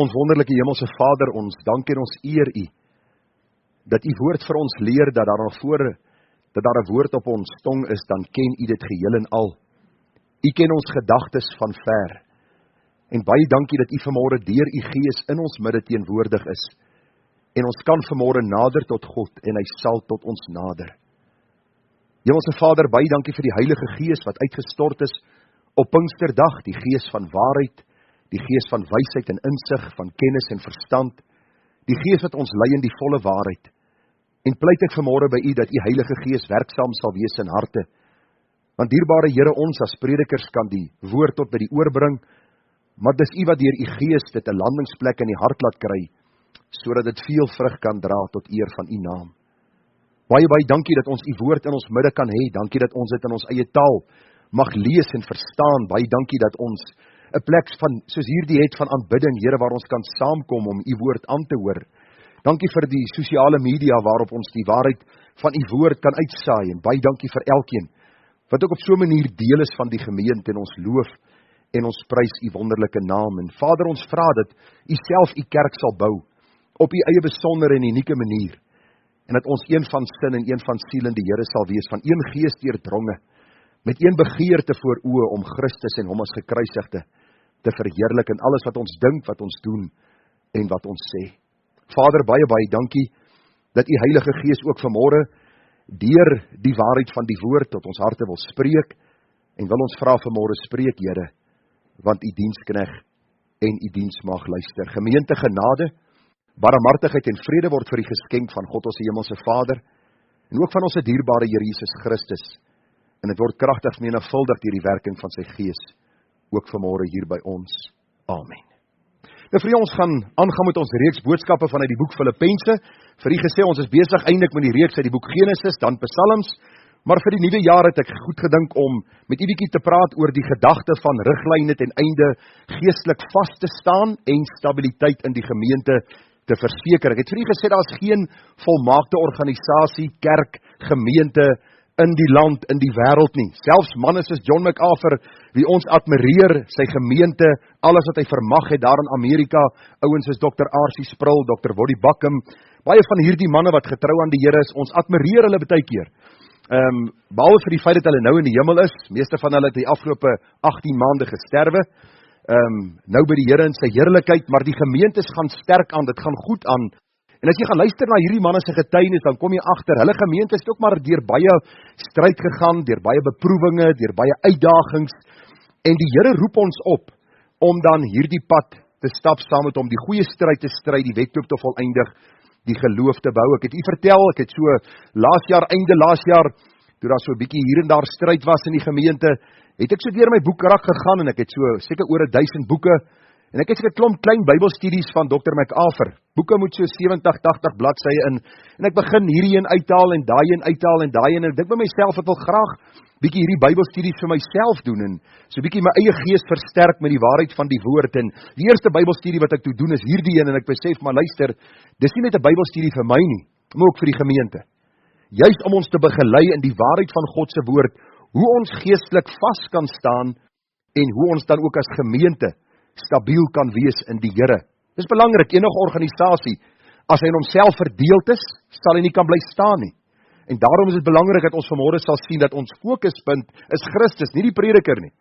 Ons wonderlike Hemelse Vader, ons dank en ons eer U, dat U woord vir ons leer, dat daar 'n woord op ons tong is, dan ken U dit geheel en al. U ken ons gedagtes van ver, en baie dankie dat U vanmôre deur U Gees in ons midde teenwoordig is, en ons kan vanmôre nader tot God, en Hy sal tot ons nader. Hemelse Vader, baie dankie vir die Heilige Gees wat uitgestort is op Pinksterdag, die Gees van waarheid, die Gees van wysheid en insig, van kennis en verstand, die Gees wat ons lei in die volle waarheid. En pleit ek vanmôre by U dat U Heilige Gees werksaam sal wees in harte. Want dierbare Here, ons as predikers kan die woord tot by die oor bring, maar dis U wat deur U Gees dit 'n landingsplek in die hart laat kry, sodat dit veel vrug kan dra tot eer van U naam. Baie dankie dat ons U woord in ons midde kan hê. Dankie dat ons dit in ons eie taal mag lees en verstaan. Baie dankie dat ons 'n plek van, soos hierdie het, van aanbidding, Here, waar ons kan saamkom om U woord aan te hoor. Dankie vir die sosiale media waarop ons die waarheid van U woord kan uitsaai, en baie dankie vir elkeen wat ook op so 'n manier deel is van die gemeente, en ons loof en ons prys U wonderlike naam. En Vader, ons vra dat U self U kerk sal bou op U eie besondere en unieke manier, en dat ons een van sin en een van siel in die Here sal wees, van een gees deurdronge, met een begeerte voor oë om Christus en Hom as gekruisigde te verheerlik in alles wat ons dink, wat ons doen en wat ons sê. Vader, baie dankie dat U Heilige Gees ook vanmôre deur die waarheid van die woord tot ons harte wil spreek, en wil ons vra vanmôre, spreek Here, want U dienskneg en U diensmaag luister. Gemeente, genade, barmhartigheid en vrede word vir U geskenk van God ons Hemelse Vader, en ook van ons dierbare Here Jesus Christus, en dit word kragtig menigvuldig deur die werking van sy Gees, ook vanmôre hier by ons. Amen. Nou vir ons gaan aangaan met ons reeks boodskappe vanuit die boek Filippense. Vir U gesê, ons is besig eintlik met die reeks uit die boek Genesis, dan Psalms, maar vir die nuwe jaar het ek goed gedink om met U bietjie te praat oor die gedagte van riglyne ten einde geestelik vas te staan en stabiliteit in die gemeente te verseker. Ek het vir U gesê, daar is geen volmaakte organisasie, kerk, gemeente in die land, in die wêreld nie. Selfs manne soos John MacArthur, wie ons admireer, sy gemeente, alles wat hy vermag het daar in Amerika, ouens soos Dr. R.C. Sproul, Dr. Woody Buckham, baie van hierdie manne wat getrou aan die Here is, ons admireer hulle baie keer. Behalwe vir die feit dat hulle nou in die hemel is, meeste van hulle het die afgelope 18 maande gesterwe, nou by die Here in sy heerlikheid, maar die gemeentes gaan sterk aan, dit gaan goed aan. En as jy gaan luister na hierdie manne se getuienis, dan kom jy agter, hulle gemeente het ook maar deur baie stryd gegaan, deur baie beproewinge, deur baie uitdagings, en die Here roep ons op, om dan hierdie pad te stap saam met hom, die goeie stryd te stry, die wedloop te volëindig, die geloof te bou. Ek het U vertel, ek het so einde laas jaar, toe daar so 'n bietjie hier en daar stryd was in die gemeente, het ek so deur my boekrak gegaan, en ek het so seker oor 1000 boeke, en ek het so 'n klomp klein Bybelstudies van Dr. MacArthur. Boeke moet so 70, 80 bladsye in, en ek begin hierdie een uithaal, en daai een uithaal, en daai een, en ek dink by myself, ek wil graag bietjie hierdie Bybelstudies vir myself doen, en so bietjie my eie gees versterk met die waarheid van die woord, en die eerste Bybelstudie wat ek toe doen is hierdie een, en ek besef, maar luister, dis nie net 'n Bybelstudie vir my nie, maar ook vir die gemeente. Juist om ons te begelei in die waarheid van God se woord, hoe ons geestelik vas kan staan, en hoe ons dan ook as gemeente stabiel kan wees in die Here. Dis belangrik, enige organisasie, as hy in homself verdeeld is, sal hy nie kan bly staan nie. En daarom is dit belangrik dat ons vanmôre sal sien dat ons fokuspunt is Christus, nie die prediker nie.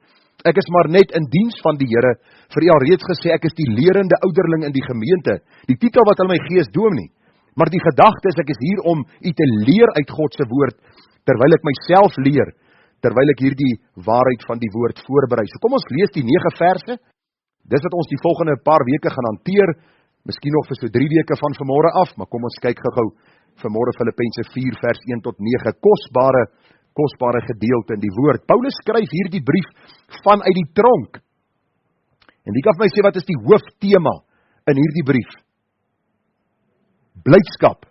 Ek is maar net in diens van die Here, vir U al reeds gesê, ek is die lerende ouderling in die gemeente, die titel wat hulle my gee is dominee, maar die gedagte is, ek is hier om U te leer uit God se woord, terwyl ek myself leer, terwyl ek hierdie waarheid van die woord voorberei. So kom ons lees die 9 verse, dis wat ons die volgende paar weke gaan hanteer, miskien nog vir so 3 weke van vanmôre af, maar kom ons kyk gou vanmôre Filippense 4 vers 1 tot 9, kosbare gedeelte in die woord. Paulus skryf hierdie brief vanuit die tronk, en wie kan vir my sê wat is die hooftema in hierdie brief? Blydskap.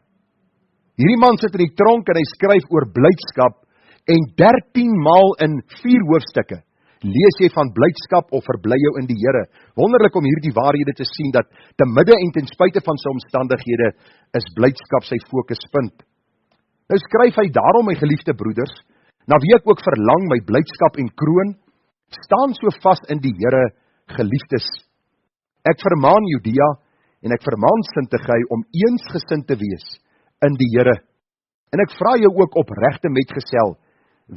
Hierdie man sit in die tronk en hy skryf oor blydskap, en 13 maal in 4 hoofstukke lees jy van blydskap of verbly jou in die Here. Wonderlik om hierdie waarhede te sien, dat te midde en ten spyte van sy omstandighede, is blydskap sy fokuspunt. Nou skryf hy daarom, my geliefde broeders, na wie ek ook verlang, my blydskap en kroon, staan so vas in die Here, geliefdes. Ek vermaan Judea en ek vermaan Sintige om eensgesind te wees in die Here. En ek vra jou ook opregte metgesel,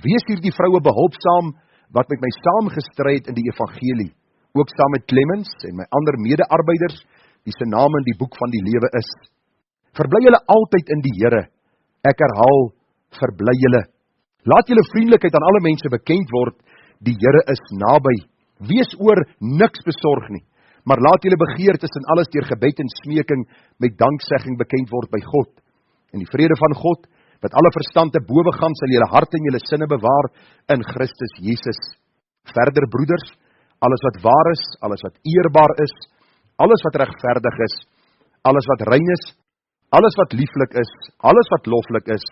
wees hierdie vroue behulpsaam wat met my saamgestry het in die evangelie, ook saam met Clemens en my ander mede-arbeiders, wie se name in die boek van die lewe is. Verbly julle altyd in die Here. Ek herhaal, verbly julle. Laat julle vriendelikheid aan alle mense bekend word, die Here is naby. Wees oor niks besorg nie, maar laat julle begeertes in alles deur gebed en smeking met danksegging bekend word by God. En die vrede van God, wat alle verstand te bowe gaan, sal julle harte en julle sinne bewaar in Christus Jesus. Verder broeders, alles wat waar is, alles wat eerbaar is, alles wat regverdig is, alles wat rein is, alles wat lieflik is, alles wat loflik is,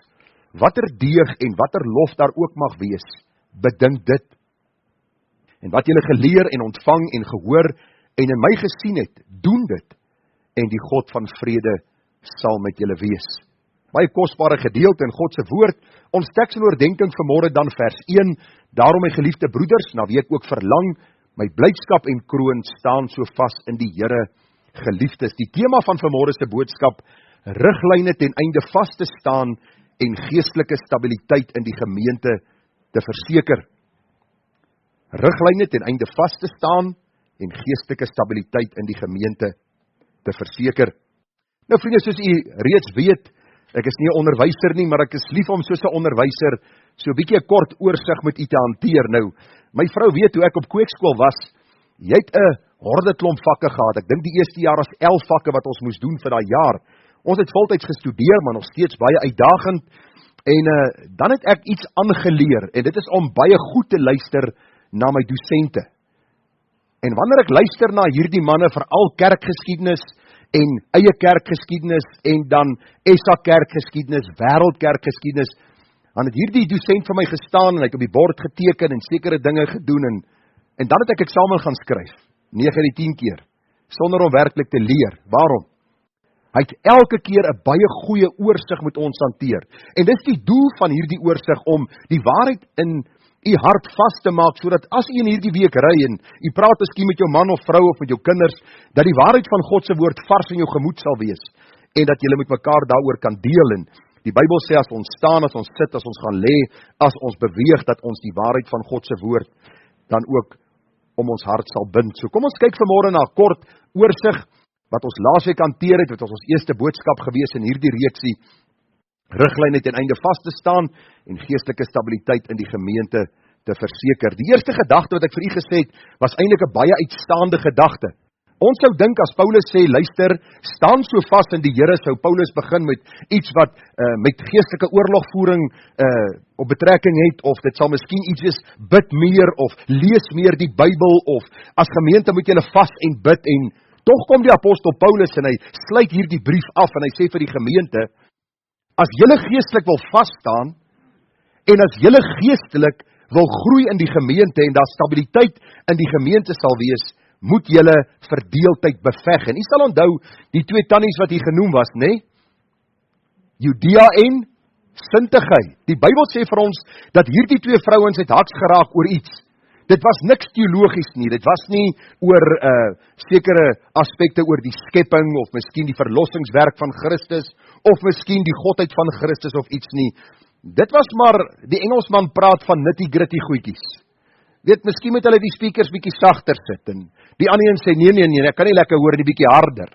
watter deeg en watter lof daar ook mag wees, bedink dit. En wat julle geleer en ontvang en gehoor en in my gesien het, doen dit, en die God van vrede sal met julle wees. Baie kosbare gedeelte in God se woord, ons teks en oordenking vanmôre dan vers 1, daarom my geliefde broeders, na wie ek ook verlang, my blydskap en kroon staan so vas in die Here, geliefdes. Die tema van vanmôre se boodskap, riglyne ten einde vas te staan en geestelike stabiliteit in die gemeente te verseker. Riglyne ten einde vas te staan en geestelike stabiliteit in die gemeente te verseker. Nou vriende, soos u reeds weet, ek is nie 'n onderwyser nie, maar ek is lief om soos 'n onderwyser so 'n bietjie 'n kort oorsig met u te hanteer. Nou, my vrou weet hoe ek op kweekskool was, jy het 'n horde klomp vakke gehad. Ek dink die eerste jaar was 11 vakke wat ons moes doen vir daai jaar. Ons het voltyds gestudeer, maar nog steeds baie uitdagend. En dan het ek iets aangeleer, en dit is om baie goed te luister na my dosente. En wanneer ek luister na hierdie manne, veral kerkgeskiedenis en eie kerkgeskiedenis en dan SA kerkgeskiedenis, wêreldkerkgeskiedenis, dan het hierdie dosent vir my gestaan en hy het op die bord geteken en sekere dinge gedoen en dan het ek eksamen gaan skryf, 9 uit die 10 keer, sonder om werklik te leer. Waarom? Hy het elke keer 'n baie goeie oorsig met ons hanteer. En dis die doel van hierdie oorsig, om die waarheid in u hart vas te maak, sodat as u in hierdie week ry en u praat miskien met jou man of vrou of met jou kinders, dat die waarheid van God se woord vars in jou gemoed sal wees, en dat julle met mekaar daaroor kan deel. En die Bybel sê, as ons staan, as ons sit, as ons gaan lê, as ons beweeg, dat ons die waarheid van God se woord dan ook om ons hart sal bind. So kom ons kyk vanmôre na 'n kort oorsig, wat ons laasweek hanteer het, wat ons eerste boodskap gewees in hierdie reeksie, riglyne ten einde vas te staan en geestelike stabiliteit in die gemeente te verseker. Die eerste gedagte wat ek vir u gesê het, was eintlik 'n baie uitstaande gedagte. Ons sou dink as Paulus sê, luister, staan so vas in die Here, sou Paulus begin met iets wat met geestelike oorlogvoering op betrekking het, of dit sal miskien iets wees, bid meer, of lees meer die Bybel, of as gemeente moet julle vas en bid, en tog kom die apostel Paulus en hy sluit hierdie brief af en hy sê vir die gemeente, as julle geestelik wil vasstaan, en as julle geestelik wil groei in die gemeente, en daar stabiliteit in die gemeente sal wees, moet julle verdeeldheid beveg. En u sal onthou, die twee tannies wat hier genoem was, né? Judea en Sintige. Die Bybel sê vir ons, dat hierdie twee vrouens het haks geraak oor iets. Dit was niks teologies nie, dit was nie oor sekere aspekte oor die skepping, of miskien die verlossingswerk van Christus, of miskien die godheid van Christus of iets nie. Dit was maar, die Engelsman praat van nitty-gritty goedjies. Weet, miskien moet hulle die speakers bietjie sagter sit, en die ander een sê, nee, ek kan nie lekker hoor, die bietjie harder.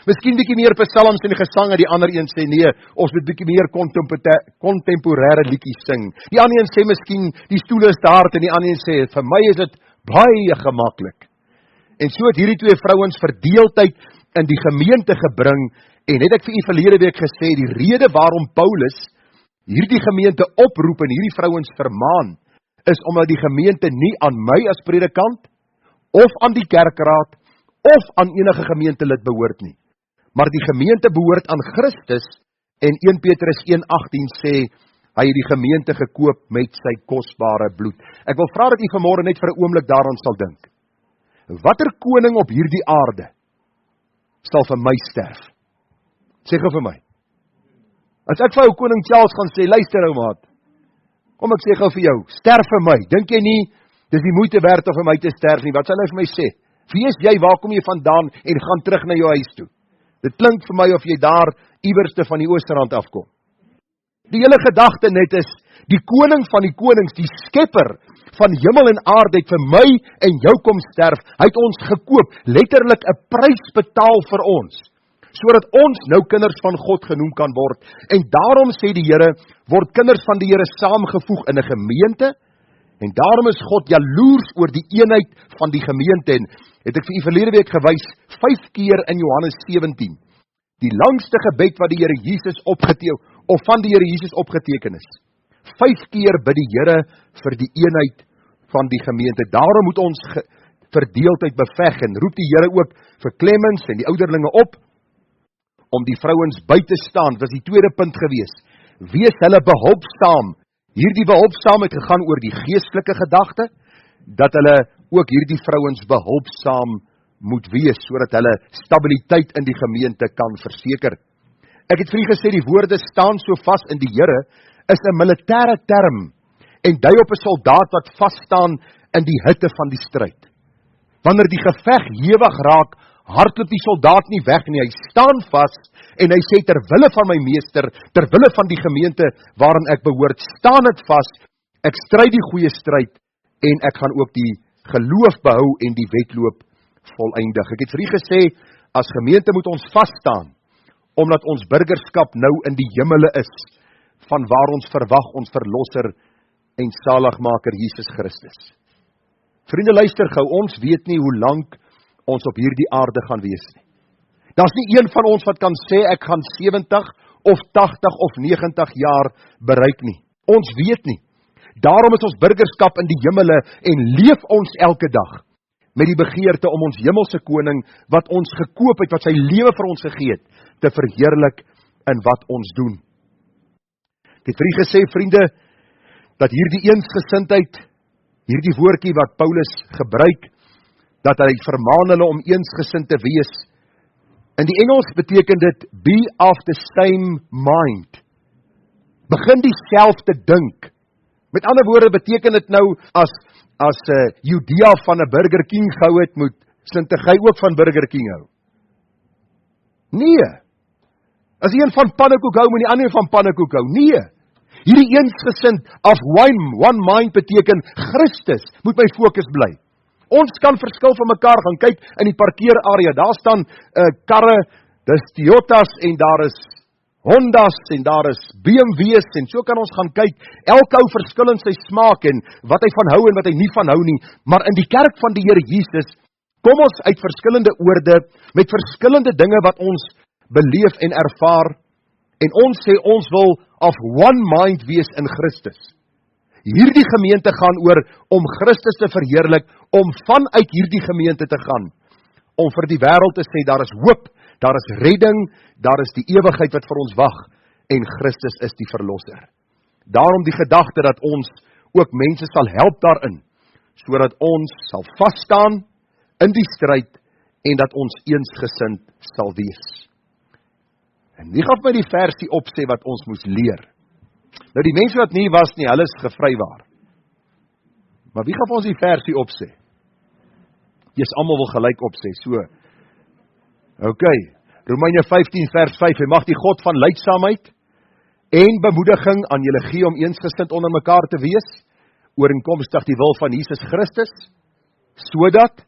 Miskien bietjie meer psalms en die gesang, en die ander een sê, nee, ons moet bietjie meer kontemporêre liedjies sing. Die ander een sê, miskien, die stoel is te hard, en die ander een sê, vir my is dit baie gemaklik. En so het hierdie twee vrouens verdeeldheid in die gemeente gebring, en het ek vir u verlede week gesê, die rede waarom Paulus hierdie gemeente oproep en hierdie vrouens vermaan, is omdat die gemeente nie aan my as predikant, of aan die kerkraad, of aan enige gemeentelid behoort nie. Maar die gemeente behoort aan Christus, en 1 Petrus 1:18 sê, hy het die gemeente gekoop met sy kosbare bloed. Ek wil vra dat u vanmôre net vir 'n oomblik daaraan sal dink. Watter koning op hierdie aarde sal vir my sterf? Sê gou vir my. As ek vir ou koning Charles gaan sê, luister ou maat, kom ek sê gou vir jou, sterf vir my. Dink jy nie, dis die moeite werd om vir my te sterf nie? Wat sal hy vir my sê? Wie is jy, waar kom jy vandaan en gaan terug na jou huis toe? Dit klink vir my of jy daar iewerste van die Oosterrand afkom. Die hele gedagte net is, die koning van die konings, die skepper van hemel en aarde het vir my en jou kom sterf, hy het ons gekoop, letterlik 'n prys betaal vir ons, sodat ons nou kinders van God genoem kan word. En daarom sê die Here, word kinders van die Here saamgevoeg in 'n gemeente, en daarom is God jaloers oor die eenheid van die gemeente. En het ek vir u verlede week gewys, 5 keer in Johannes 17, die langste gebed wat die Here Jesus van die Here Jesus opgeteken is. 5 keer bid die Here vir die eenheid van die gemeente. Daarom moet ons verdeeldheid beveg, en roep die Here ook vir Clemens en die ouderlinge op, om die vrouens by te staan. Dit was die tweede punt gewees. Wees hulle behulpsaam. Hierdie behulpsaamheid gegaan oor die geestelike gedagte, dat hulle ook hierdie vrouens behulpsaam moet wees, sodat hulle stabiliteit in die gemeente kan verseker. Ek het vir u gesê, die woorde staan so vas in die Here, is 'n militêre term, en dui op 'n soldaat wat vasstaan in die hitte van die stryd. Wanneer die geveg hewig raak, hardloop die soldaat nie weg nie, hy staan vas, en hy sê, terwille van my meester, terwille van die gemeente waarin ek behoort, staan het vas, ek stryd die goeie stryd, en ek gaan ook die geloof behou en die wedloop voleindig. Ek het vir u gesê, as gemeente moet ons vasstaan, omdat ons burgerskap nou in die hemele is, van waar ons verwag ons verlosser en saligmaker Jesus Christus. Vriende, luister gou, ons weet nie hoe lank ons op hierdie aarde gaan wees nie. Daar's nie een van ons wat kan sê, ek gaan 70 of 80 of 90 jaar bereik nie. Ons weet nie. Daarom is ons burgerskap in die hemele en leef ons elke dag met die begeerte om ons hemelse koning, wat ons gekoop het, wat sy lewe vir ons gegee het, te verheerlik in wat ons doen. Ek het vir u gesê, vriende, dat hierdie eensgesindheid, hierdie woordjie wat Paulus gebruik, dat hy vermaan hulle om eensgesind te wees. In die Engels beteken dit, be of the same mind. Begin dieselfde dink. Met ander woorde beteken dit nou, as Judea van 'n Burger King gehou het, moet Sintergy ook van Burger King hou. Nee. As een van pannekoek hou, moet die ander van pannekoek hou. Nee. Hierdie eensgesind of one mind beteken, Christus moet my fokus bly. Ons kan verskil van mekaar gaan kyk in die parkeerarea. Daar staan karre, dis Toyotas en daar is Hondas en daar is BMW's en so kan ons gaan kyk. Elke ou verskil in sy smaak en wat hy van hou en wat hy nie van hou nie. Maar in die kerk van die Here Jesus kom ons uit verskillende oorde met verskillende dinge wat ons beleef en ervaar. En ons sê ons wil of one mind wees in Christus. Hierdie gemeente gaan oor om Christus te verheerlik, om vanuit hierdie gemeente te gaan, om vir die wêreld te sê, daar is hoop, daar is redding, daar is die ewigheid wat vir ons wag, en Christus is die verlosser. Daarom die gedagte dat ons ook mense sal help daarin, sodat ons sal vasstaan in die stryd, en dat ons eensgesind sal wees. En wie gaan my die versie opsê wat ons moes leer? Nou die mense wat nie was nie, hulle is gevrywaar. Maar wie gaan ons die versie opsê? Jy's almal wil gelyk opsê, so. Ok, Romeine 15 vers 5, hy mag die God van leidsaamheid en bemoediging aan julle gee om eensgesind onder mekaar te wees, ooreenkomstig die wil van Jesus Christus, sodat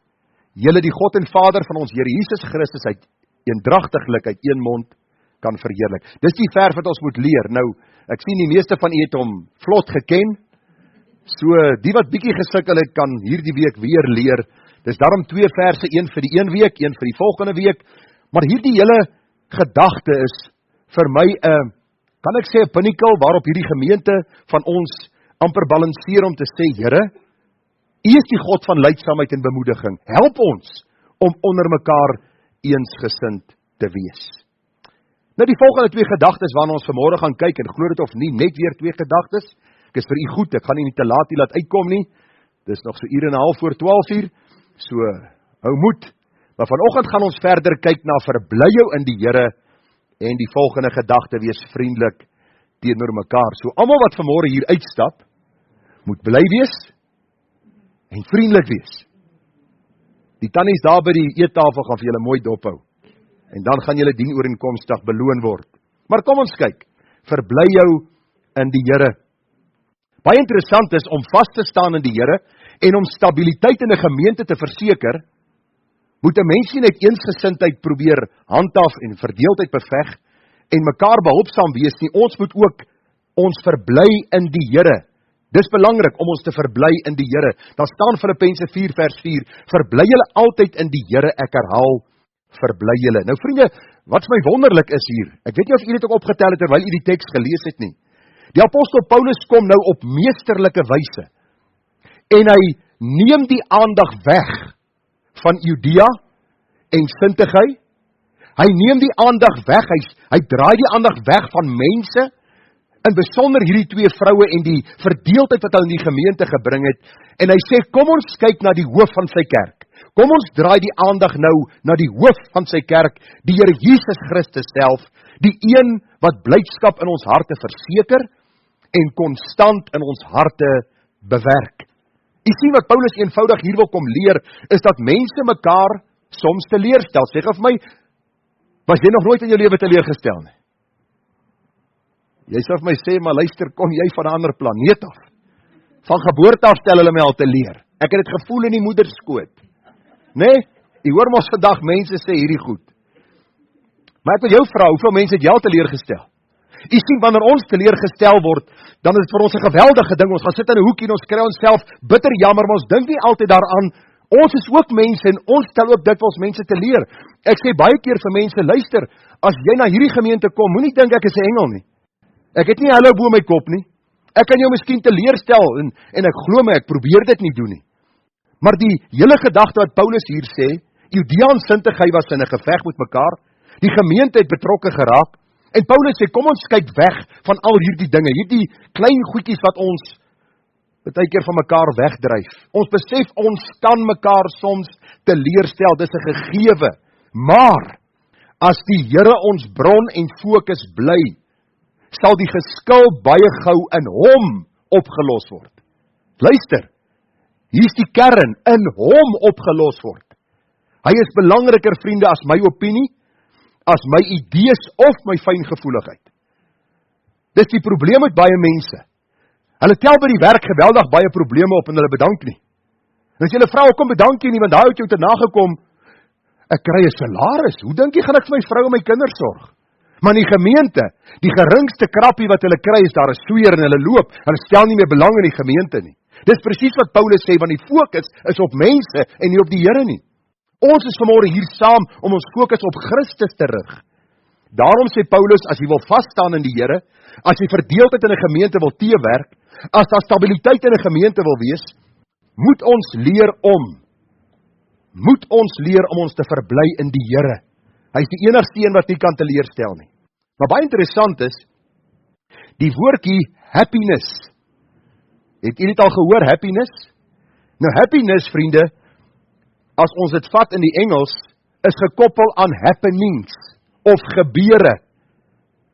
julle die God en Vader van ons Here Jesus Christus uit eendragtiglik uit een mond kan verheerlik. Dis die vers wat ons moet leer. Nou, ek sien die meeste van u het hom vlot geken, so die wat bietjie gesukkel het, kan hierdie week weer leer. Dis daarom 2 verse, een vir die een week, een vir die volgende week, maar hierdie hele gedagte is vir my kan ek sê 'n pinnacle waarop hierdie gemeente van ons amper balanseer om te sê, Here, U is die God van leidsaamheid en bemoediging. Help ons om onder mekaar eensgesind te wees. Nou die volgende 2 gedagtes waarna ons vanmôre gaan kyk, en glo dit of nie, net weer 2 gedagtes. Ek is vir u goed, ek gaan nie te laat hier laat uitkom nie. Dis nog so 1:30 voor 12:00, so hou moed. Maar vanoggend gaan ons verder kyk na verbly jou in die Here, en die volgende gedagte, wees vriendelik teenoor mekaar. So almal wat vanmôre hier uitstap, moet bly wees en vriendelik wees. Die tannies daar by die eettafel gaan vir julle mooi dophou. En dan gaan julle dienooreenkomstig beloon word. Maar kom ons kyk, verbly jou in die Here. Baie interessant is om vas te staan in die Here en om stabiliteit in 'n gemeente te verseker, moet 'n mens nie net eensgesindheid probeer handhaaf en verdeeldheid beveg en mekaar behulpsaam wees nie. Ons moet ook ons verbly in die Here. Dis belangrik om ons te verbly in die Here. Daar staan Filippense 4 vers 4, verbly julle altyd in die Here, ek herhaal, verbly julle. Nou vriende, wat vir my wonderlik is hier, ek weet nie of julle dit ook opgetel het terwyl julle die teks gelees het nie. Die apostel Paulus kom nou op meesterlike wyse en hy neem die aandag weg van Judea en Sintige. Hy neem die aandag weg, hy draai die aandag weg van mense, in besonder hierdie twee vroue en die verdeeldheid wat hulle in die gemeente gebring het, en hy sê, kom ons kyk na die hoof van sy kerk. Kom ons draai die aandag nou na die hoof van sy kerk, die Here Jesus Christus self, die een wat blydskap in ons harte verseker en konstant in ons harte bewerk. U sien wat Paulus eenvoudig hier wil kom leer, is dat mense mekaar soms teleurstel. Sê vir my, was jy nog nooit in jou lewe teleurgestel nie? Jy sê vir my sê, maar luister, kom jy van 'n ander planeet af? Van geboorte af stel hulle my al teleur. Ek het dit gevoel in die moederskoot. Nee, jy hoor mos vandag mense sê hierdie goed. Maar ek wil jou vra, hoeveel mense het jy al teleurgestel? Jy sien, wanneer ons teleurgestel word, dan is dit vir ons 'n geweldige ding. Ons gaan sit in 'n hoekie en ons kry onsself bitter jammer, maar ons dink nie altyd daaraan. Ons is ook mense en ons stel ook dikwels mense teleur. Ek sê baie keer vir mense, luister, as jy na hierdie gemeente kom, moenie dink ek is 'n engel nie. Ek het nie hallo bo my kop nie. Ek kan jou miskien teleurstel en ek glo my, ek probeer dit nie doen nie. Maar die hele gedagte wat Paulus hier sê, Judea en Sintige was in 'n geveg met mekaar, die gemeente het betrokke geraak, en Paulus sê, kom ons kyk weg van al hierdie dinge, hierdie klein goedjies wat ons baie keer van mekaar wegdryf. Ons besef, ons kan mekaar soms teleurstel, dis 'n gegewe, maar as die Here ons bron en fokus bly, sal die geskil baie gou in hom opgelos word. Luister, hier is die kern, in hom opgelos word. Hy is belangriker, vriende, as my opinie, as my idees of my fyngevoeligheid. Dis die probleem met baie mense. Hulle tel by die werk geweldig baie probleme op en hulle bedank nie. En as jy hulle vra, hoekom bedank jy nie, want daai het jou te nagekom, ek kry 'n salaris, hoe dink jy gaan ek vir my vrou en my kinders sorg? Maar in die gemeente, die geringste krappie wat hulle kry is daar 'n sweer en hulle loop, hulle stel nie meer belang in die gemeente nie. Dis presies wat Paulus sê, want die fokus is op mense en nie op die Here nie. Ons is vanmôre hier saam om ons fokus op Christus te rig. Daarom sê Paulus, as jy wil vasstaan in die Here, as jy verdeeldheid in 'n gemeente wil teewerk, as daar stabiliteit in 'n gemeente wil wees, moet ons leer om ons te verbly in die Here. Hy is die enigste een wat nie kan teleurstel nie. Maar baie interessant is, die woordjie happiness. Het jy dit al gehoor, happiness? Nou happiness, vriende, as ons dit vat in die Engels, is gekoppel aan happenings, of gebeure,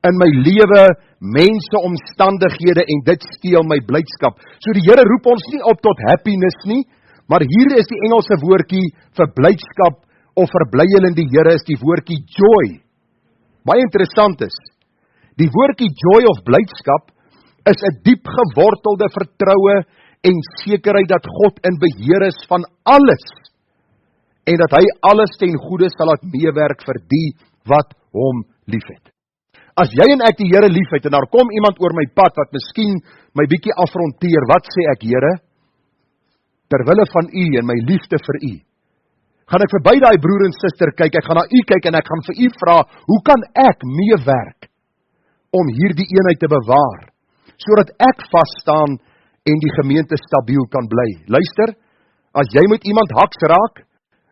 in my lewe, mense, omstandighede, en dit steel my blydskap. So die Here roep ons nie op tot happiness nie, maar hier is die Engelse woordjie vir blydskap, of verbly julle in die Here, is die woordjie joy. Baie interessant is, die woordjie joy of blydskap, is 'n diep gewortelde vertroue, en sekerheid dat God in beheer is van alles, en dat hy alles ten goeie sal laat meewerk vir die wat hom liefhet. As jy en ek die Here liefhet, en daar kom iemand oor my pad, wat miskien my bietjie afronteer, wat sê ek, Here? Terwille van U en my liefde vir U, gaan ek verby daai broer en suster kyk, ek gaan na U kyk, en ek gaan vir U vra, hoe kan ek meewerk, om hierdie eenheid te bewaar, sodat ek vasstaan, en die gemeente stabiel kan bly. Luister, as jy met iemand haks raak,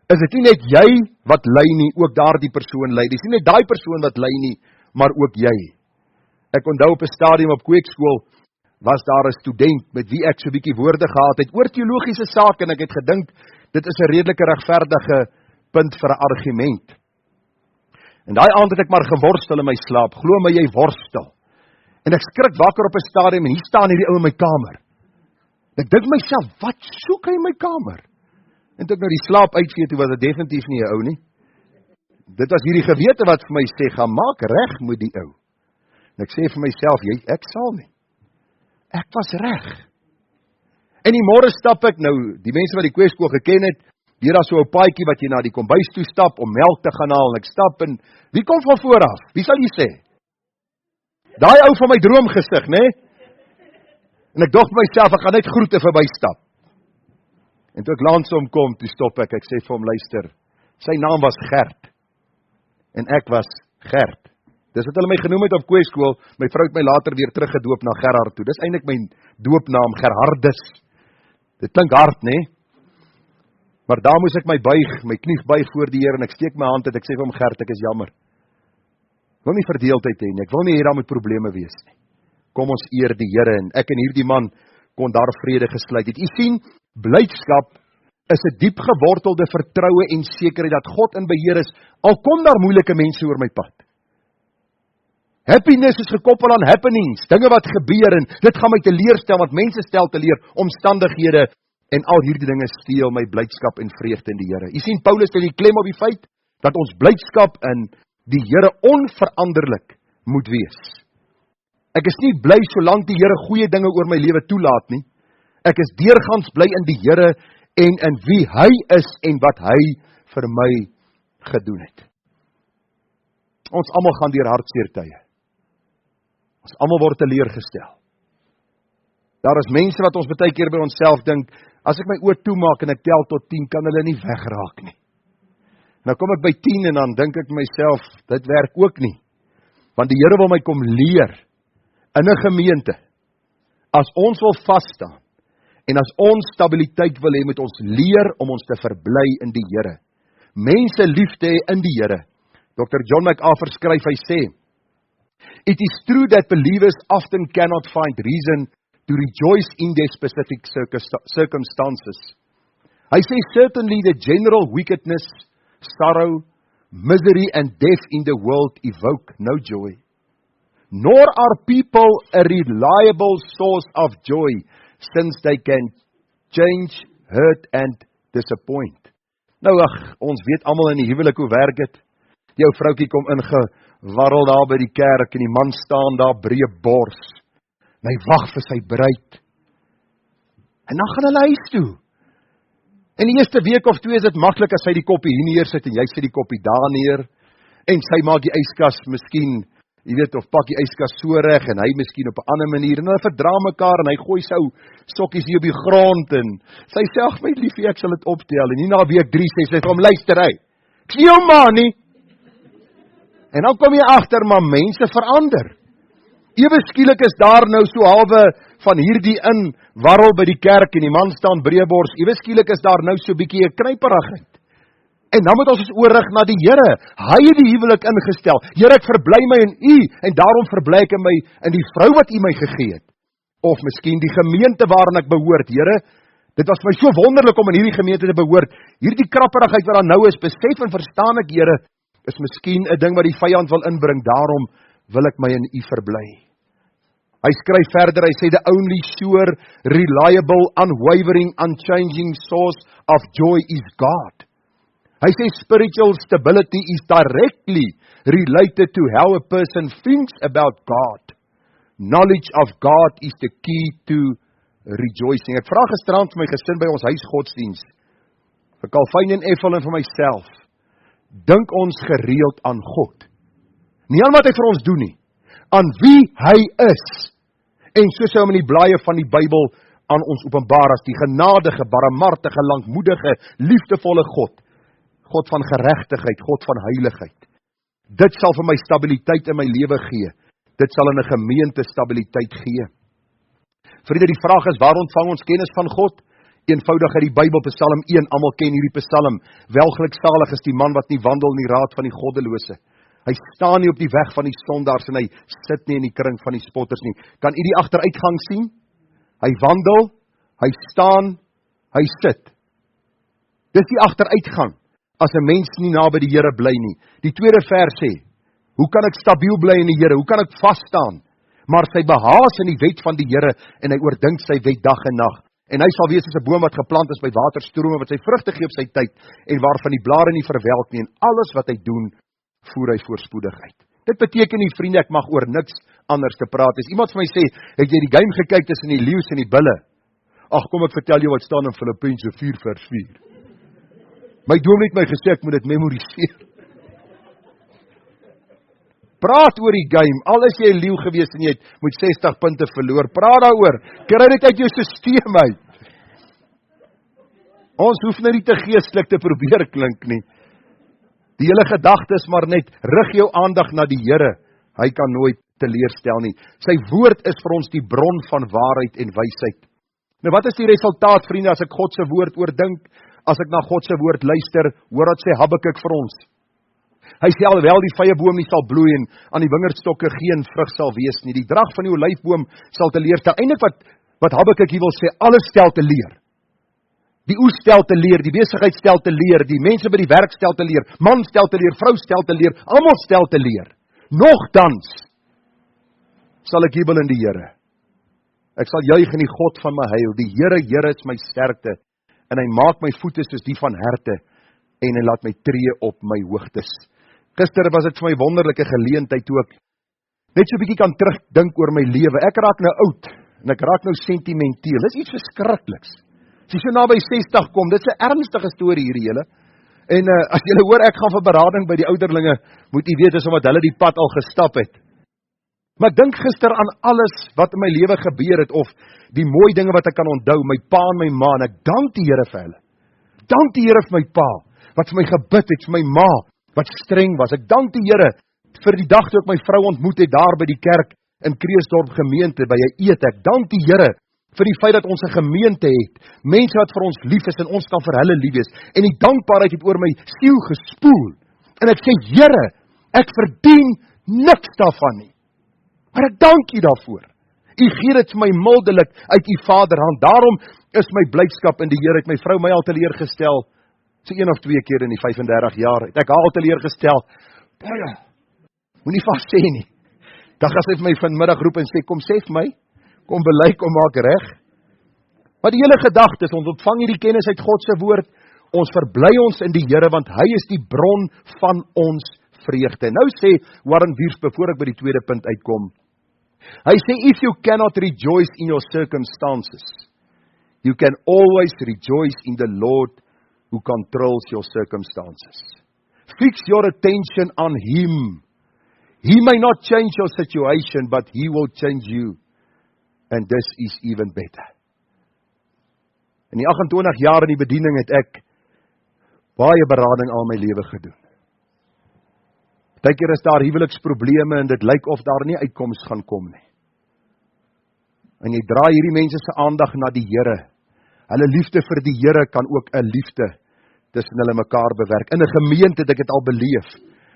is dit nie net jy wat ly nie, ook daar die persoon ly. Dis nie net daai persoon wat ly nie, maar ook jy. Ek onthou op 'n stadium op kweekskool, was daar 'n student, met wie ek so 'n bietjie woorde gehad het, oor teologiese sake, en ek het gedink, dit is 'n redelike regverdige punt vir 'n argument. En daai aand het ek maar geworstel in my slaap, glo my jy worstel. En ek skrik wakker op 'n stadium, en hier staan hierdie ou in my kamer. Ek dink myself, wat soek hy in my kamer? En toe ek nou die slaap uitvee, toe was dit definitief nie 'n ou nie. Dit was hierdie gewete wat vir my sê, gaan maak reg met die ou. En ek sê vir myself, ek sal nie. Ek was reg. En die môre stap ek nou, die mense wat die kweeskool geken het, hier daar so 'n paadjie wat jy na die kombuis toe stap om melk te gaan haal, en ek stap en wie kom van voor af? Wie sal jy sê? Daai ou van my droomgesig, né? En ek dog myself, ek gaan net groete verby stap. En toe ek langs hom kom, toe stop ek sê vir hom, luister, sy naam was Gert. En ek was Gert. Dis wat hulle my genoem het op kweeskool, my vrou het my later weer teruggedoop na Gerhard toe. Dis eintlik my doopnaam, Gerhardus. Dit klink hard, né? Maar daar moes ek my knie buig voor die Here, en ek steek my hand uit, ek sê vir hom, Gert, ek is jammer. Ek wil nie verdeeldheid hê nie, ek wil nie hê daar moet probleme wees nie. Kom ons eer die Here, en ek en hierdie man kon daar vrede gesluit het. U sien, blydskap is 'n diep gewortelde vertroue en sekerheid dat God in beheer is, al kom daar moeilike mense oor my pad. Happiness is gekoppel aan happenings, dinge wat gebeur, en dit gaan my teleurstel, want mense stel teleur, omstandighede, en al hierdie dinge steel my blydskap en vreugde in die Here. U sien, Paulus stel die klem op die feit, dat ons blydskap in die Here onveranderlik moet wees. Ek is nie bly solank die Here goeie dinge oor my lewe toelaat nie. Ek is deurgangs bly in die Here en in wie hy is en wat hy vir my gedoen het. Ons almal gaan deur hartseer tye. Ons almal word teleurgestel. Daar is mense wat ons baie keer by onsself dink, as ek my oë toemaak en ek tel tot 10, kan hulle nie wegraak nie. Nou kom ek by 10 en dan dink ek myself, dit werk ook nie. Want die Here wil my kom leer in 'n gemeente. As ons wil vas staan en as ons stabiliteit wil hê, moet ons leer om ons te verbly in die Here. Mense lief te hê in die Here. Dr. John MacArthur skryf, hy sê, "It is true that believers often cannot find reason to rejoice in their specific circumstances. Hy sê, certainly the general wickedness, sorrow, misery and death in the world evoke no joy. Nor are people a reliable source of joy, since they can change, hurt and disappoint." Nou ons weet almal in die huwelik hoe werk dit. Jou vroukie kom ingewarrel daar by die kerk en die man staan daar breë bors. En hy wag vir sy bruid. En dan gaan hulle huis toe. In die eerste week of 2 is dit maklik as sy die koppie hier neersit en jy sit die koppie daar neer. En sy maak die yskas miskien, jy weet, of pak die yskas so reg en hy miskien op 'n ander manier. En hulle verdra mekaar en hy gooi sy ou sokkies hier op die grond en sy sê, "Ag my liefie, ek sal dit optel." En hier na week 3 sê sy vir hom, "Luister hy, ek sien jou ma nie." En dan kom jy agter, maar mense verander. Ewe skielik is daar nou so halwe van hierdie inwarrel by die kerk en die man staan breëbors. Ewe skielik is daar nou so 'n bietjie 'n knyperigheid. En dan moet ons oorrig na die Here. Hy het die huwelik ingestel. Here, ek verbly my in U en daarom verbly ek in my in die vrou wat U my gegee het. Of miskien die gemeente waarin ek behoort. Here, dit was vir my so wonderlik om in hierdie gemeente te behoort. Hierdie krapperigheid wat daar nou is, besef en verstaan ek, Here, is miskien 'n ding wat die vyand wil inbring. Daarom wil ek my in U verbly. Hy skryf verder, hy sê, the only sure, reliable, unwavering, unchanging source of joy is God. Hy sê, spiritual stability is directly related to how a person thinks about God. Knowledge of God is the key to rejoicing. Ek vra gisterand vir my gesin by ons huisgodsdiens, vir Calvin en Ethel en vir myself, dink ons gereeld aan God. Nie aan wat hy vir ons doen nie, aan wie hy is. En soos hy hom in die blaaie van die Bybel aan ons openbaar as die genadige, barmhartige, lankmoedige, liefdevolle God. God van geregtigheid, God van heiligheid. Dit sal vir my stabiliteit in my lewe gee. Dit sal in 'n gemeente stabiliteit gee. Vriende, die vraag is, waar ontvang ons kennis van God? Eenvoudig uit die Bybel, Psalm 1, almal ken hierdie Psalm. Welgeluksalig is die man wat nie wandel in die raad van die goddelose. Hy staan nie op die weg van die sondaars en hy sit nie in die kring van die spotters nie. Kan u die agteruitgang sien? Hy wandel, hy staan, hy sit. Dis die agteruitgang, as 'n mens nie naby die Here bly nie. Die tweede vers sê, hoe kan ek stabiel bly in die Here? Hoe kan ek vas staan? Maar sy behaas in die wet van die Here en hy oordink sy wet dag en nag. En hy sal wees as 'n boom wat geplant is by waterstrome, wat sy vrugte gee op sy tyd, en waarvan die blare nie verwelk nie, en alles wat hy doen, voer hy voorspoedig uit. Dit beteken nie, vriende, ek mag oor niks anders te praat. As iemand vir my sê, het jy die game gekyk tussen die leeu's en die bulle? Ag, kom ek vertel jou wat staan in Filippense 4 vers 4. My doom het my gesê, ek moet dit memoriseer. Praat oor die game, al is jy 'n leeu gewees en jy het met 60 punte verloor, praat daaroor, kry dit uit jou sisteem uit. Ons hoef nou nie te geestelik te probeer klink nie. Die hele gedagte is maar net, rig jou aandag na die Here, hy kan nooit teleurstel nie. Sy woord is vir ons die bron van waarheid en wysheid. Nou wat is die resultaat, vriende, as ek God se woord oordink, as ek na God se woord luister, hoor wat sê Habakuk vir ons. Hy sê alhoewel die vye boom nie sal bloei en aan die wingerdstokke geen vrug sal wees nie, die drag van die olyfboom sal teleurstel. Eintlik wat Habakuk hier wil sê, alles stel teleur. Die oes stel teleur, die besigheid stel teleur, die mense by die werk stel teleur, man stel teleur, vrou stel teleur, almal stel teleur. Nogtans sal ek jubel in die Here. Ek sal juig in die God van my heil. Die Here is my sterkte, en hy maak my voete soos die van herte, en hy laat my tree op my hoogtes. Gister was dit vir my wonderlike geleentheid toe ek net so 'n bietjie kan terugdink oor my lewe. Ek raak nou oud, en ek raak nou sentimenteel. Dis iets verskrikliks. As jy so naby 60 kom, dit is 'n ernstige storie hierdie julle. En as julle hoor ek gaan vir berading by die ouderlinge, moet jy weet is omdat hulle die pad al gestap het. Maar ek dink gister aan alles wat in my lewe gebeur het, of die mooi dinge wat ek kan onthou, my pa en my ma, en ek dank die Here vir hulle. Dank die Here vir my pa, wat vir my gebid het, vir my ma, wat streng was. Ek dank die Here vir die dag toe ek my vrou ontmoet het, daar by die kerk in Kreeusdorp gemeente, by 'n eet. Ek dank die Here vir die feit dat ons 'n gemeente het, mense wat vir ons lief is, en ons kan vir hulle lief wees, en die dankbaarheid het oor my siel gespoel, en ek sê, Here, ek verdien niks daarvan nie, maar ek dank U daarvoor. U gee dit vir my mildelik uit U Vaderhand. Daarom is my blydskap in die Here. Het my vrou my al teleurgestel, so 1 of 2 keer in die 35 jaar, het ek al teleurgestel. Baie, moenie vas sê nie. Dan gaan sy vir my vanmiddag roep en sê, kom sê vir my, kom bely, kom maak reg. Maar die hele gedagte is, ons ontvang hierdie kennis uit God se woord, ons verbly ons in die Here, want hy is die bron van ons vreugde. Nou sê Warren Wiersbe, voor ek by die tweede punt uitkom, hy sê, if you cannot rejoice in your circumstances, you can always rejoice in the Lord who controls your circumstances. Fix your attention on Him. He may not change your situation, but He will change you. And this is even better. In die 28 jaar in die bediening het ek baie berading al my lewe gedoen. Partykeer is daar huweliksprobleme en dit lyk of daar nie uitkoms gaan kom nie. En jy draai hierdie mense se aandag na die Here. Hulle liefde vir die Here kan ook 'n liefde tussen hulle mekaar bewerk. In 'n gemeente het ek dit al beleef,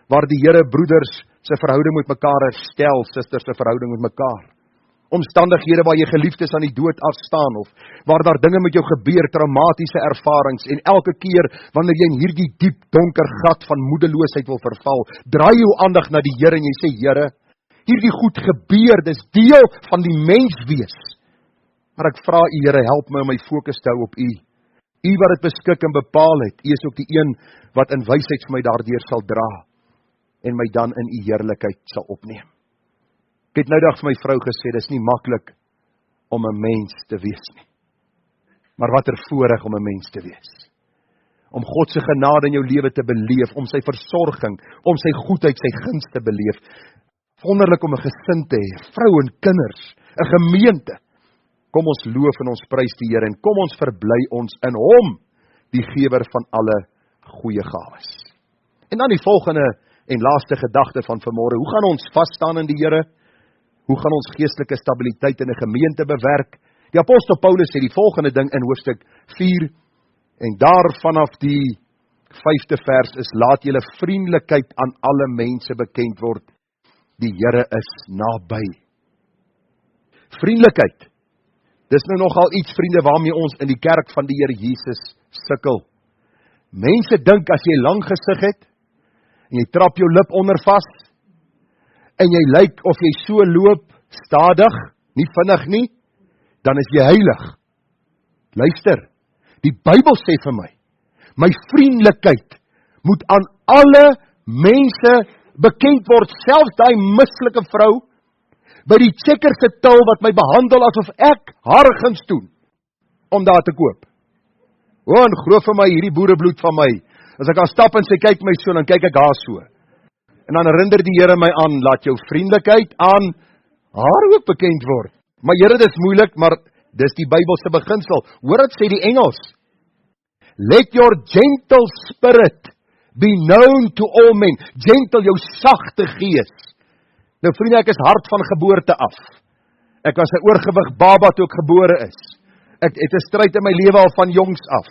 waar die Here broeders se verhouding met mekaar herstel, susters se verhouding met mekaar. Omstandighede waar jy geliefdes aan die dood afstaan, of waar daar dinge met jou gebeur, traumatiese ervarings, en elke keer wanneer jy in hierdie diep donker gat van moedeloosheid wil verval, draai jou aandag na die Here en jy sê, Here, hierdie goed gebeur, dis deel van die menswees. Maar ek vra U, Here, help my om my fokus te hou op U. U wat dit beskik en bepaal het, U is ook die een wat in wysheid vir my daardeur sal dra, en my dan in U heerlikheid sal opneem. Ek het nou dag vir my vrou gesê, dis nie maklik om 'n mens te wees nie. Maar wat 'n voorreg om 'n mens te wees. Om God se genade in jou lewe te beleef, om sy versorging, om sy goedheid, sy guns te beleef. Wonderlik om 'n gesin te hê, vrou en kinders, 'n gemeente. Kom ons loof en ons prys die Here en kom ons verbly ons in Hom, die gewer van alle goeie gawes. En dan die volgende en laaste gedagte van vanmôre, hoe gaan ons vas staan in die Here? Hoe gaan ons geestelike stabiliteit in 'n gemeente bewerk? Die apostel Paulus sê die volgende ding in hoofstuk 4, en daar vanaf die 5de vers is, laat julle vriendelikheid aan alle mense bekend word. Die Here is naby. Vriendelikheid. Dis nou nogal iets, vriende, waarmee ons in die kerk van die Here Jesus sukkel. Mense dink as jy lang gesig het, en jy trap jou lip onder vas, en jy lyk of jy so loop, stadig, nie vinnig nie, dan is jy heilig. Luister, die Bybel sê vir my vriendelikheid moet aan alle mense bekend word, selfs daai mislike vrou by die Checkers se til wat my behandel asof ek haar guns doen om daar te koop. En glo vir my, hierdie boerebloed van my, as ek gaan stap en sê, kyk my so, dan kyk ek haar so. En dan herinner die Here my aan, laat jou vriendelikheid aan haar ook bekend word. Maar Here, dit is moeilik, maar dis die Bybelse beginsel. Hoor wat sê die Engels? Let your gentle spirit be known to all men. Gentle, jou sagte gees. Nou vriende, ek is hard van geboorte af. Ek was 'n oorgewig baba toe ek gebore is. Ek het 'n stryd in my lewe al van jongs af.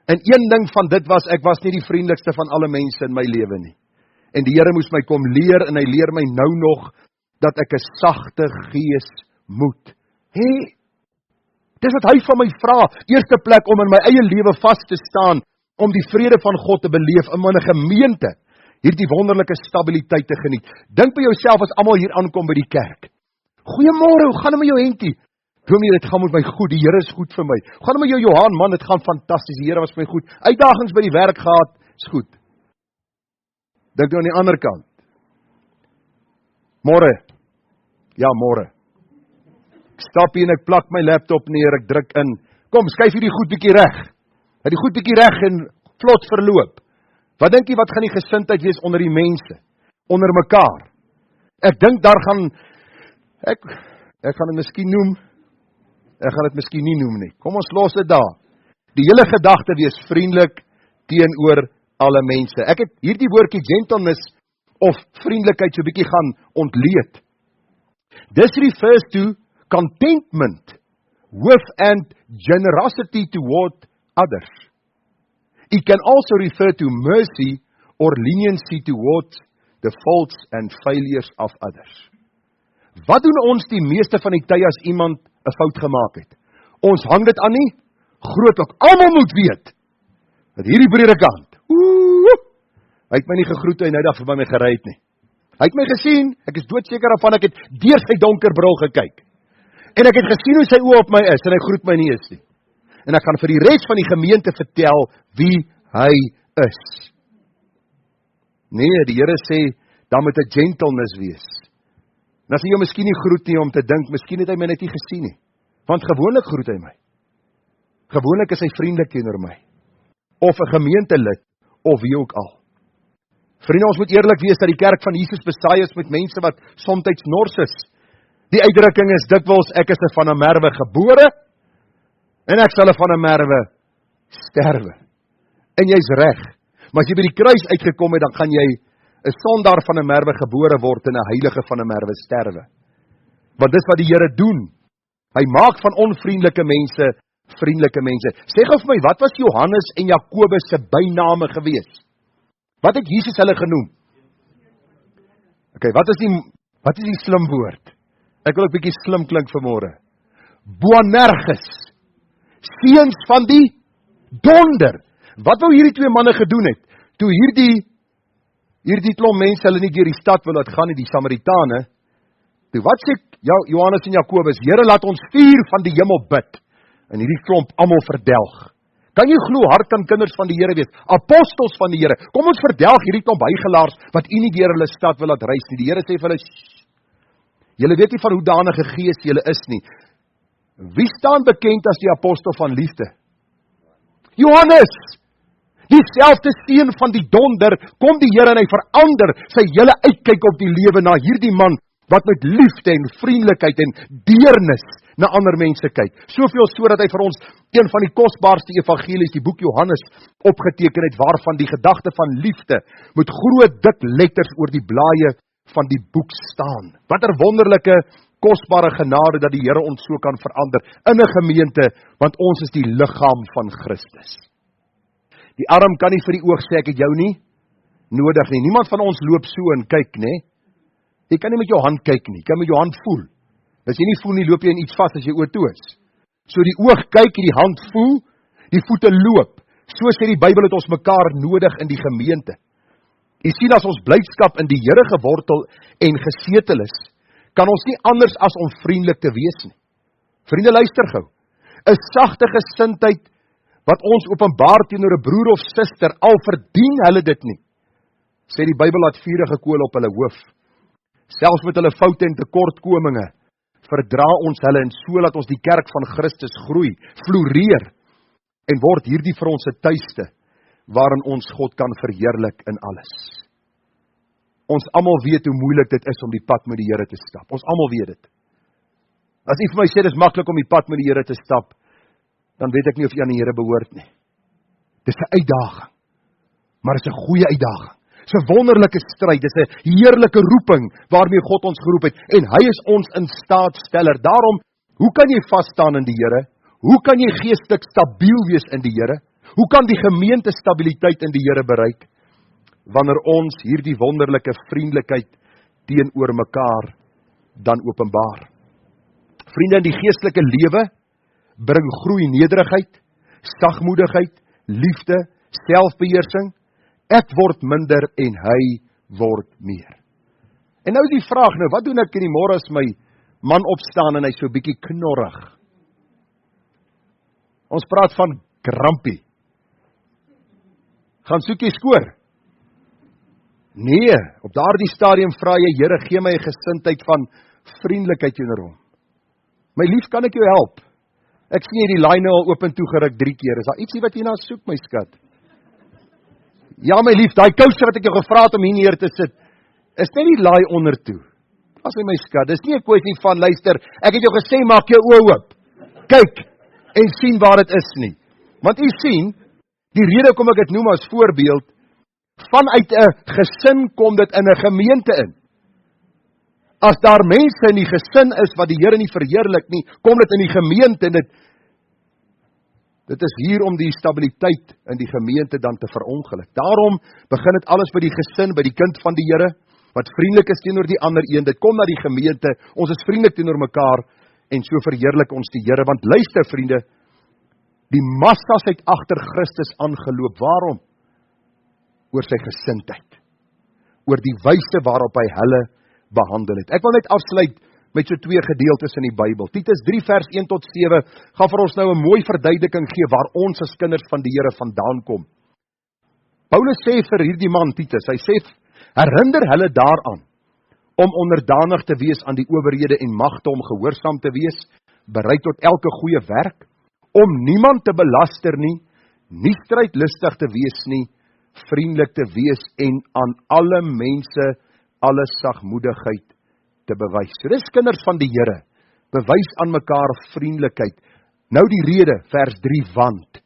En een ding van dit was, ek was nie die vriendelikste van alle mense in my lewe nie. En die Here moes my kom leer, en hy leer my nou nog, dat ek 'n sagte gees moet hê. Dis wat hy van my vra, eerste plek om in my eie lewe vas te staan, om die vrede van God te beleef, om in 'n gemeente hierdie wonderlike stabiliteit te geniet. Dink by jouself as almal hier aankom by die kerk. Goeiemôre, hoe gaan dit met jou Henkie? Dominee, dit gaan met my goed, die Here is goed vir my. Hoe gaan dit met jou Johan? Man, dit gaan fantasties, die Here was vir my goed. Uitdagings by die werk gehad, is goed. Dink nou aan die ander kant. Môre. Ja, môre. Ek stap hier en ek plak my laptop neer, ek druk in. Kom, skuif hierdie goed bietjie reg. Het die goed bietjie reg en vlot verloop. Wat dink jy, wat gaan die gesindheid wees onder die mense? Onder mekaar? Ek dink daar gaan, ek gaan dit miskien noem, ek gaan dit miskien nie noem nie. Kom ons los dit daar. Die hele gedagte wees vriendelik teenoor alle mense. Ek het hierdie woordjie gentleness of vriendelikheid so bietjie gaan ontleed. This refers to contentment with and generosity toward others. It can also refer to mercy or leniency towards the faults and failures of others. Wat doen ons die meeste van die tye as iemand 'n fout gemaak het? Ons hang dit aan nie grootlik. Almal moet weet dat hierdie predikant, hy het my nie gegroet en hy het daar verby my gery het nie. Hy het my gesien, ek is doodseker daarvan, ek het deur sy donker bril gekyk. En ek het gesien hoe sy oë op my is en hy groet my nie eens nie. En ek gaan vir die res van die gemeente vertel wie hy is. Nee, die Here sê, dan moet 'n gentleness wees. En as hy jou miskien nie groet nie om te dink, miskien het hy my net nie gesien nie. Want gewoonlik groet hy my. Gewoonlik is hy vriendelik teenoor my. Of 'n gemeentelid, of wie ook al. Vriende, ons moet eerlik wees dat die kerk van Jesus besaai is met mense wat somtyds nors is. Die uitdrukking is dikwels, ek is van 'n merwe gebore, en ek sal van 'n merwe sterwe. En jy's reg. Maar as jy by die kruis uitgekom het, dan gaan jy 'n sondaar van 'n merwe gebore word en 'n heilige van 'n merwe sterwe. Want dis wat die Here doen. Hy maak van onvriendelike mense vriendelike mense. Sê gou vir my, wat was Johannes en Jakobus se byname gewees? Wat het Jesus hulle genoem? Okay, wat is die slim woord? Ek wil 'n bietjie slim klink vanmôre. Boanerges. Seuns van die donder. Wat wou hierdie twee manne gedoen het? Toe hierdie klomp mense hulle nie deur die stad wil laat gaan nie, die Samaritane. Toe wat sê Johannes en Jakobus? Here, laat ons vuur van die hemel bid. En hierdie klomp almal verdelg. Kan jy glo, hart kan kinders van die Here wees, apostels van die Here. Kom ons verdelg hierdie klomp bygelaars wat u nie deur hulle stad wil laat reis nie. Die Here sê vir hulle, julle weet nie van hoe danige gees julle is nie. Wie staan bekend as die apostel van liefde? Johannes! Dieselfde seun van die donder, kom die Here en hy verander sy hele uitkyk op die lewe na hierdie man, wat met liefde en vriendelikheid en deernis na ander mense kyk. Soveel so dat hy vir ons een van die kosbaarste evangelies, die boek Johannes, opgeteken het, waarvan die gedagte van liefde met groot dik letters oor die blaaie van die boek staan. Wat 'n wonderlike, kosbare genade dat die Here ons so kan verander in 'n gemeente, want ons is die liggaam van Christus. Die arm kan nie vir die oog sê, ek het jou nie nodig nie. Niemand van ons loop so en kyk, né? Jy kan nie met jou hand kyk nie, jy kan met jou hand voel. As jy nie voel nie, loop jy in iets vas as jy oor toe is. So die oog kyk, die hand voel, die voete loop. So sê die Bybel het ons mekaar nodig in die gemeente. Jy sien, as ons blydskap in die Here gewortel en gesetel is, kan ons nie anders as om vriendelik te wees nie. Vriende, luister gou. 'n sagte gesindheid, wat ons openbaar teenoor 'n broer of suster, al verdien hulle dit nie. Sê die Bybel laat vurige kool op hulle hoof. Selfs met hulle foute en tekortkominge, verdra ons hulle en so laat ons die kerk van Christus groei, floreer, en word hierdie vir ons 'n tuiste, waarin ons God kan verheerlik in alles. Ons almal weet hoe moeilik dit is om die pad met die Here te stap. Ons almal weet dit. As u vir my sê, dit is maklik om die pad met die Here te stap, dan weet ek nie of jy aan die Here behoort nie. Dis 'n uitdaging, maar dis 'n goeie uitdaging. Dis 'n wonderlike stryd, dis 'n heerlike roeping, waarmee God ons geroep het, en hy is ons in staatsteller. Daarom, hoe kan jy vas staan in die Here? Hoe kan jy geestelik stabiel wees in die Here? Hoe kan die gemeente stabiliteit in die Here bereik? Wanneer ons hierdie wonderlike vriendelikheid teenoor mekaar dan openbaar. Vriende, in die geestelike lewe bring groei nederigheid, sagmoedigheid, liefde, selfbeheersing. Ek word minder en hy word meer. En nou is die vraag, wat doen ek in die môre as my man opstaan en hy so bietjie knorrig? Ons praat van grumpy. Gaan soek jy skoor? Nee, op daardie stadium vra jy, Here, gee my 'n gesindheid van vriendelikheid teenoor hom. My lief, kan ek jou help? Ek sien jy die laai nou al oop en toe geruk 3 keer. Is daar ietsie wat jy na soek, my skat? Ja, my lief, daai kouse wat ek jou gevra het om hier neer te sit, is net die laai onder toe. As hy my skat, dis nie 'n kwessie van, luister, ek het jou gesê, maak jou oë oop. Kyk, en sien waar dit is nie. Want u sien, die rede kom ek dit noem as voorbeeld, vanuit 'n gesin kom dit in 'n gemeente in. As daar mense in die gesin is wat die Here nie verheerlik nie, kom dit in die gemeente. Dit is hier om die stabiliteit in die gemeente dan te verongeluk. Daarom begin dit alles by die gesin, by die kind van die Here, wat vriendelik is teenoor die ander een. Dit kom na die gemeente, ons is vriendelik teenoor mekaar, en so verheerlik ons die Here. Want luister vriende, die massas het agter Christus aangeloop. Waarom? Oor sy gesindheid. Oor die wyse waarop hy hulle behandel het. Ek wil net afsluit met so 2 gedeeltes in die Bybel. Titus 3 vers 1 tot 7 gaan vir ons nou 'n mooi verduideliking gee waar ons as kinders van die Here vandaan kom. Paulus sê vir hierdie man Titus, hy sê, herinner hulle daaraan om onderdanig te wees aan die owerhede en magte, om gehoorsaam te wees, bereid tot elke goeie werk, om niemand te belaster nie strydlustig te wees nie, vriendelik te wees en aan alle mense alle sagmoedigheid te bewys. So dis kinders van die Here, bewys aan mekaar vriendelikheid. Nou die rede, vers 3, want.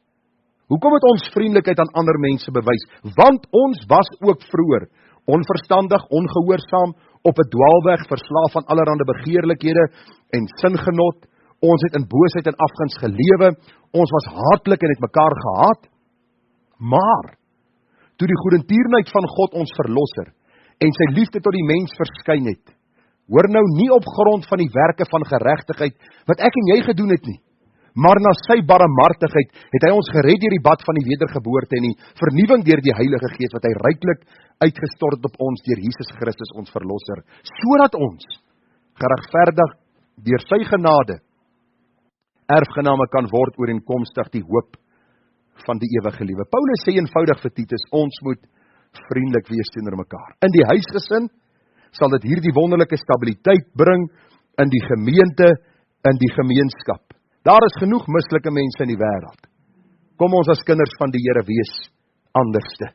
Hoekom het ons vriendelikheid aan ander mense bewys? Want ons was ook vroeër onverstandig, ongehoorsaam, op 'n dwaalweg, verslaaf aan allerlei begeerlikhede en singenot. Ons het in boosheid en afguns gelewe, ons was haatlik en het mekaar gehaat. Maar toe die goedertierenheid van God ons verlosser en sy liefde tot die mens verskyn het, hoor nou nie op grond van die werke van geregtigheid wat ek en jy gedoen het nie, maar na sy barmhartigheid het hy ons gered deur die bad van die wedergeboorte en die vernuwing deur die Heilige Gees wat hy ryklik uitgestort op ons deur Jesus Christus ons verlosser, sodat ons geregverdig deur sy genade erfgename kan word ooreenkomstig die hoop van die ewige lewe. Paulus sê eenvoudig vir Titus, ons moet vriendelik wees teenoor mekaar. In die huisgesin sal dit hierdie wonderlike stabiliteit bring in die gemeente, in die gemeenskap. Daar is genoeg mislike mense in die wêreld. Kom ons as kinders van die Here wees anderste.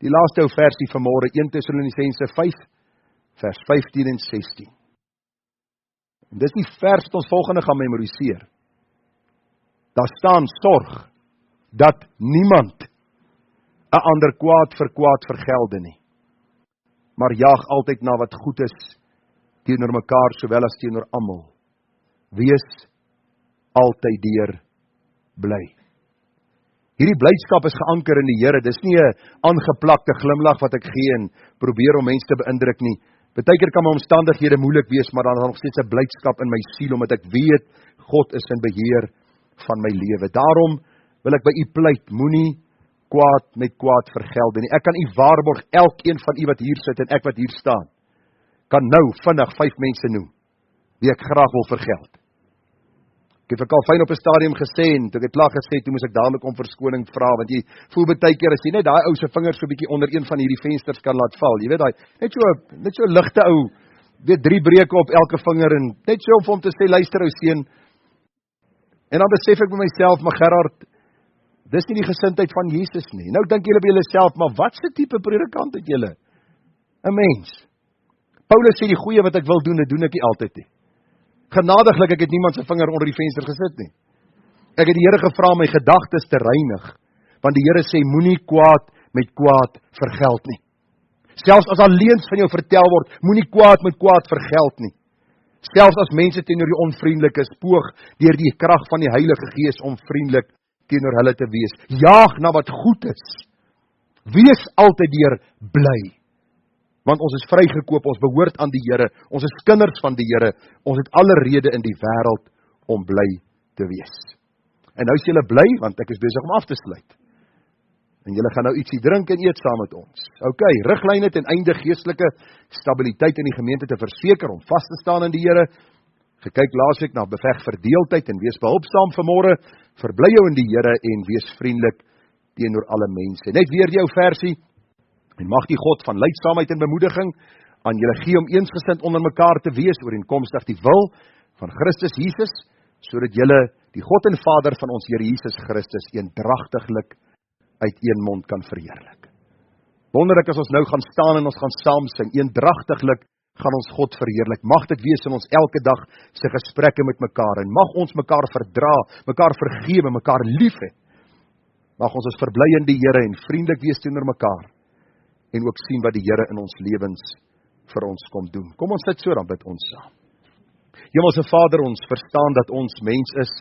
Die laaste ou versie vanmôre, 1 Tessalonisense 5, vers 15 en 16. En dis die vers wat ons volgende gaan memoriseer. Daar staan, sorg dat niemand 'n ander kwaad vir kwaad vergelde nie, maar jaag altyd na wat goed is teenoor mekaar sowel as teenoor almal. Wees altyd deur bly. Hierdie blydskap is geanker in die Here. Dis nie 'n aangeplakte glimlag wat ek gee en probeer om mense te beïndruk nie. Partykeer kan my omstandighede moeilik wees, maar dan is nog steeds 'n blydskap in my siel omdat ek weet God is in beheer van my lewe. Daarom wil ek by u pleit, moenie kwaad met kwaad vergelde nie. Ek kan u waarborg, elkeen van u wat hier sit en ek wat hier staan, kan nou vinnig 5 mense noem wie ek graag wil vergeld. Ek het vir Calvin op 'n stadium gesê, en toe ek het klaar gesê, toe moes ek dadelik om verskoning vra, want jy voel baie keer as jy net daai ou se vingers so 'n bietjie onder een van hierdie vensters kan laat val. Jy weet daai net so ligte ou, weet 3 breuke op elke vinger en net so om hom te sê luister ou seun. En dan besef ek by myself, maar Gerard, dis nie die gesindheid van Jesus nie. Nou dink julle by julleself, maar wat se tipe predikant het julle? 'n Mens. Paulus sê die goeie wat ek wil doen, dit doen ek nie altyd nie. Genadiglik, ek het niemand se vinger onder die venster gesit nie. Ek het die Here gevra om my gedagtes te reinig, want die Here sê moenie kwaad met kwaad vergeld nie. Selfs as al leuns van jou vertel word, moenie kwaad met kwaad vergeld nie. Selfs as mense teenoor jou onvriendelik is, poog deur die krag van die Heilige Gees om vriendelik teenoor hulle te wees. Jaag na wat goed is. Wees altyd deur bly. Want ons is vrygekoop, ons behoort aan die Here, ons is kinders van die Here, ons het alle rede in die wêreld om bly te wees. En nou is julle bly, want ek is besig om af te sluit. En julle gaan nou ietsie drink en eet saam met ons. OK, riglyne ten einde geestelike stabiliteit in die gemeente te verseker, om vas te staan in die Here. Gekyk laasweek na beveg verdeeldheid en wees behulpsaam vanmôre, verbly jou in die Here en wees vriendelik teenoor alle mense. Net weer jou versie, en mag die God van leidsaamheid en bemoediging aan julle gee om eensgesind onder mekaar te wees, ooreenkomstig die wil van Christus Jesus, sodat julle die God en Vader van ons Here Jesus Christus eendragtiglik uit een mond kan verheerlik. Wonderlik as ons nou gaan staan en ons gaan saam sing, eendragtiglik gaan ons God verheerlik. Mag dit wees in ons elke dag se gesprekke met mekaar, en mag ons mekaar verdra, mekaar vergewe, mekaar lief hê. Mag ons verbly in die Here en vriendelik wees teenoor mekaar, en ook sien wat die Here in ons lewens vir ons kom doen. Kom ons sit so, dan bid ons saam. Hemelse Vader, ons verstaan dat ons mens is,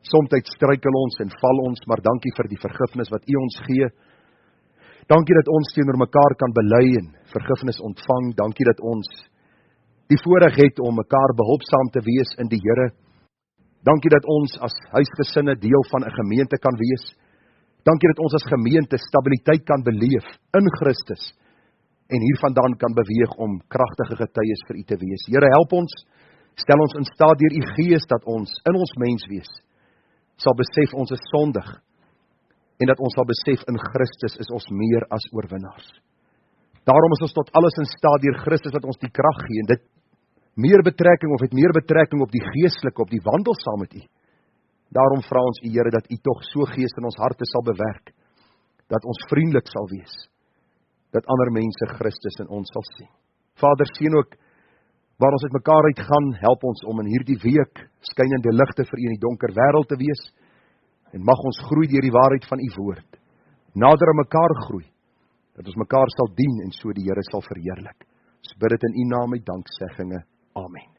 somtyd struikel ons en val ons, maar dankie vir die vergifnis wat U ons gee. Dankie dat ons teenoor mekaar kan bely en vergifnis ontvang. Dankie dat ons die voorreg het om mekaar behulpsaam te wees in die Here. Dankie dat ons as huisgesinne deel van 'n gemeente kan wees. Dankie dat ons as gemeente stabiliteit kan beleef in Christus en hiervandaan kan beweeg om kragtige getuies vir U te wees. Here, help ons, stel ons in staat deur U Gees dat ons in ons menswees sal besef ons is sondig en dat ons sal besef in Christus is ons meer as oorwinnaars. Daarom is ons tot alles in staat deur Christus wat ons die krag gee, en dit meer betrekking op die geestelike, op die wandel saam met U. Daarom vra ons U Here dat U tog so Gees in ons harte sal bewerk, dat ons vriendelik sal wees, dat ander mense Christus in ons sal sien. Vader, seën ook waar ons uit mekaar uitgaan, help ons om in hierdie week skynende ligte vir U in die donker wêreld te wees, en mag ons groei deur die waarheid van U woord, nader aan mekaar groei, dat ons mekaar sal dien en so die Here sal verheerlik. Ons bid dit in U naam met dankseggings. Amen.